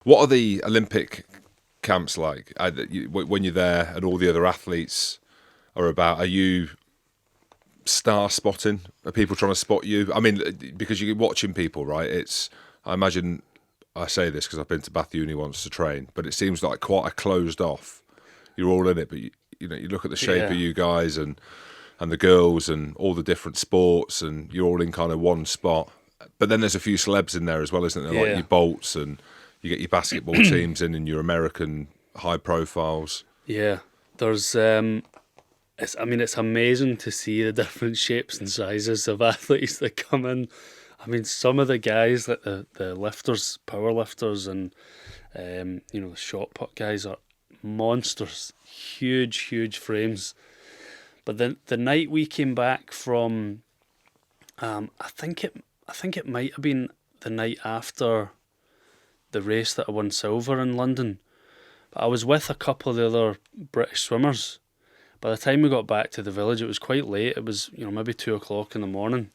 What are the Olympic camps like? When you're there and all the other athletes are about, are you star spotting? Are people trying to spot you? I mean, because you're watching people, right? I imagine, I say this because I've been to Bath Uni once to train, but it seems like quite a closed off. You're all in it, but you look at the shape of Yeah, you guys and the girls and all the different sports, and you're all in kind of one spot. But then there's a few celebs in there as well, isn't there? Like yeah, your Bolts, and you get your basketball teams in and your American high profiles. yeah. There's I mean, it's amazing to see the different shapes and sizes of athletes that come in. I mean, some of the guys, like the lifters, power lifters, and the shot put guys are monsters, huge frames. But then the night we came back from, I think it might have been the night after the race that I won silver in London. But I was with a couple of the other British swimmers. By the time we got back to the village, it was quite late. It was, maybe 2 o'clock in the morning.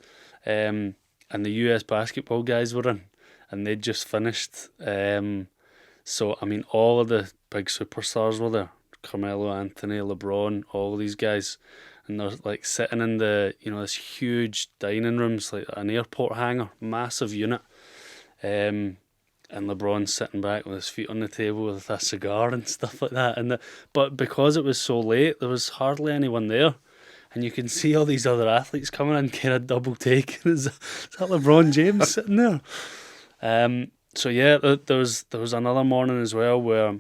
And the US basketball guys were in, and they'd just finished. So, I mean, all of the big superstars were there. Carmelo Anthony, LeBron, all these guys. And they're like sitting in this huge dining rooms, like an airport hangar, massive unit. Um, and LeBron's sitting back with his feet on the table with a cigar and stuff like that. But because it was so late, there was hardly anyone there. And you can see all these other athletes coming in, kind of double taking. Is that LeBron James sitting there? So yeah, there was another morning as well where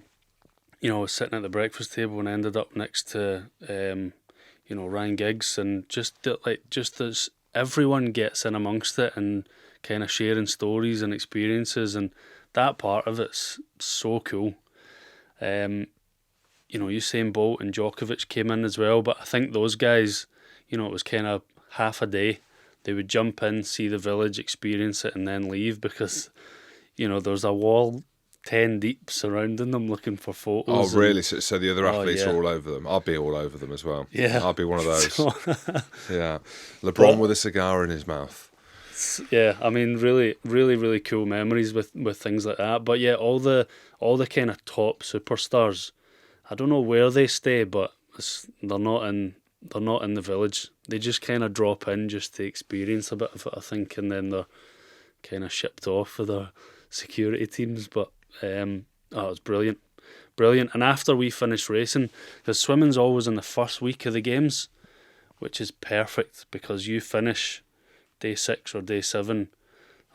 I was sitting at the breakfast table and ended up next to Ryan Giggs, and just as everyone gets in amongst it and kind of sharing stories and experiences, and that part of it's so cool. Usain Bolt and Djokovic came in as well, but I think those guys, it was kind of half a day. They would jump in, see the village, experience it, and then leave because, there's a wall 10 deep surrounding them looking for Oh, photos. And really? So the other oh, athletes are yeah. all over them. I'll be all over them as well. Yeah. I'll be one of those. So, Yeah. LeBron with but a cigar in his mouth. yeah, I mean, really, really, really cool memories with things like that. But yeah, all the kind of top superstars, I don't know where they stay, but they're not in the village. They just kind of drop in just to experience a bit of it, I think, and then they're kind of shipped off for their security teams. But oh, it was brilliant, brilliant. And after we finished racing, because swimming's always in the first week of the games, which is perfect because you finish day 6 or day 7.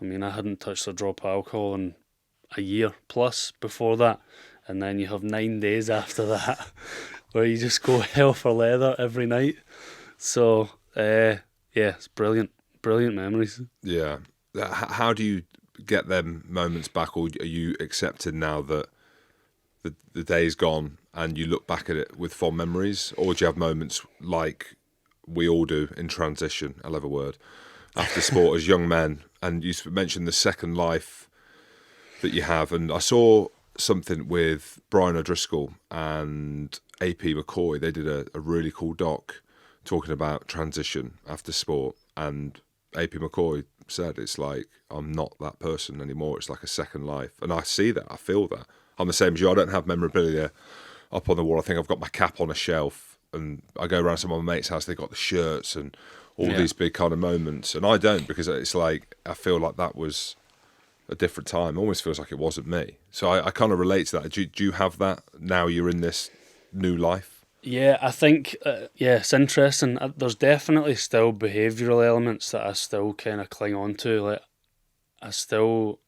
I mean, I hadn't touched a drop of alcohol in a year plus before that, and then you have 9 days after that where you just go hell for leather every night. So yeah, it's brilliant, brilliant memories. Yeah. How do you get them moments back, or are you accepting now that the day's gone and you look back at it with fond memories, or do you have moments like we all do in transition? I love a word after sport as young men, and you mentioned the second life that you have, and I saw something with Brian O'Driscoll and AP McCoy. They did a really cool doc talking about transition after sport, and AP McCoy said it's like I'm not that person anymore. It's like a second life, and I see that. I feel that. I'm the same as you. I don't have memorabilia up on the wall. I think I've got my cap on a shelf, and I go around some of my mates' house. They got the shirts and all Yeah. these big kind of moments, and I don't, because it's like I feel like that was a different time. It almost feels like it wasn't me. So I kind of relate to that. Do you have that now? You're in this new life. Yeah, I think it's interesting. There's definitely still behavioural elements that I still kind of cling on to. Like I'm still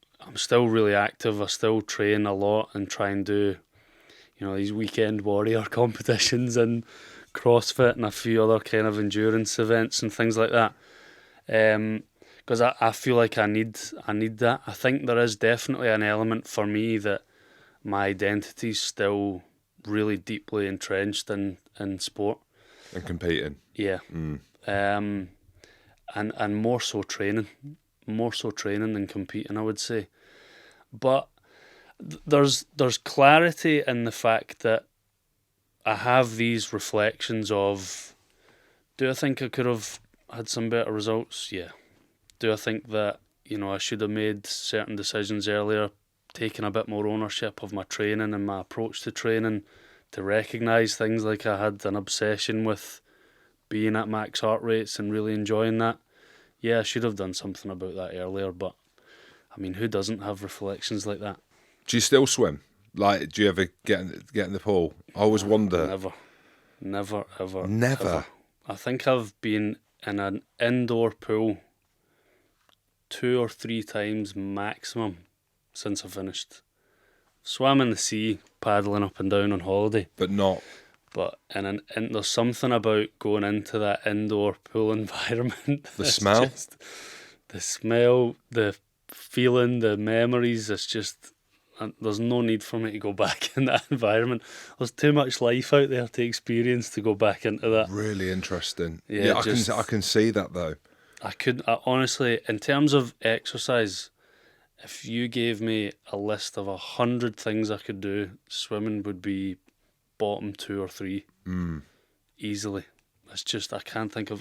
really active. I still train a lot and try and do these weekend warrior competitions and CrossFit and a few other kind of endurance events and things like that. Because I feel like I need that. I think there is definitely an element for me that my identity's still really deeply entrenched in sport. And competing. Yeah. Um, and more so training than competing, I would say. But there's clarity in the fact that I have these reflections of, do I think I could have had some better results? Yeah. Do I think that I should have made certain decisions earlier? taken a bit more ownership of my training and my approach to training, to recognise things like I had an obsession with being at max heart rates and really enjoying that. Yeah, I should have done something about that earlier, but I mean, who doesn't have reflections like that? Do you still swim? Like, do you ever get in the pool? I always wonder. Never, ever. Never? Ever. I think I've been in an indoor pool 2 or 3 times maximum since I finished. Swam in the sea, paddling up and down on holiday. But not. But there's something about going into that indoor pool environment. The smell? The smell, the feeling, the memories. It's just, there's no need for me to go back in that environment. There's too much life out there to experience to go back into that. Really interesting. Yeah, I can see that though. I honestly, in terms of exercise, if you gave me a list of 100 things I could do, swimming would be bottom 2 or 3 easily. It's just, I can't think of